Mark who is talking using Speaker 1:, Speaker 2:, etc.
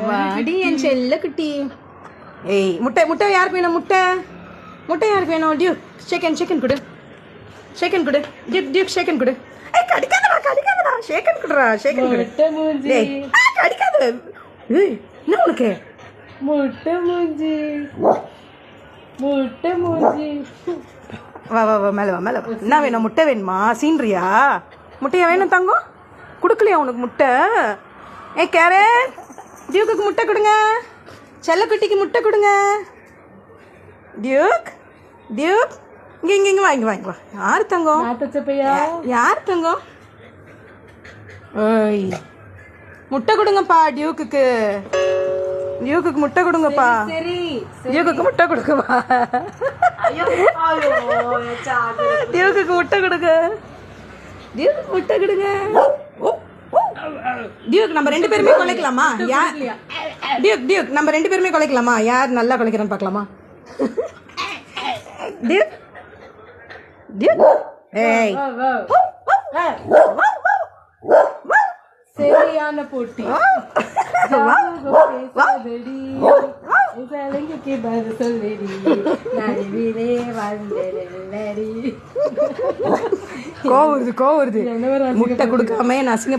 Speaker 1: வாடி என் செல்ல குட்டி. ஏய் முட்டை முட்டை யாருக்கு வேணும்? முட்டை முட்டை யாருக்கு வேணும்? டியூக் ஷேக்கன் கொடு, ஷேக்கன் கொடு. டியூக் ஷேக்கன் கொடு. ஏய் கடிக்காதடா ஷேக்கன் கொடுறா, ஷேக்கன் கொடு. டேய் கடிக்காத. ஏய் என்ன உனக்கு?
Speaker 2: முட்டை மூஞ்சி.
Speaker 1: வா வா வா மேலே வா மேலே வா. என்ன வேணும்? முட்டை வேணுமா? சீன்றியா? முட்டையா வேணும் தங்கம்? கொடுக்கலையா உனக்கு முட்டை? ஏய் கேரட் டியூக்கு முட்டை கொடுங்க, செல்லக்குட்டிக்கு முட்டை கொடுங்க. டியூக் டியூக் இங்கே வாங்கி வா. யார் தங்கம்? யார் தங்கம்? ஓய் முட்டை கொடுங்கப்பா டியூக்குக்கு. டியூக்குக்கு முட்டை கொடுங்கப்பா. டியூக்குக்கு முட்டை கொடுங்கப்பா. டியூக்குக்கு முட்டை கொடுங்க. டியூக்கு முட்டை கொடுங்க. டியூக் நம்ம 2 பேருமே கொலைக்கலாமா? யார் டியூக் நம்ம 2 பேருமே கொலைக்கலாமா? யார் நல்லா கொலைக்கிறான்னு பார்க்கலாமா? டியூக் டியூக் ஏய்
Speaker 2: சரியான போட்டி.
Speaker 1: கோவருது முட்டை கொடுக்காம நான்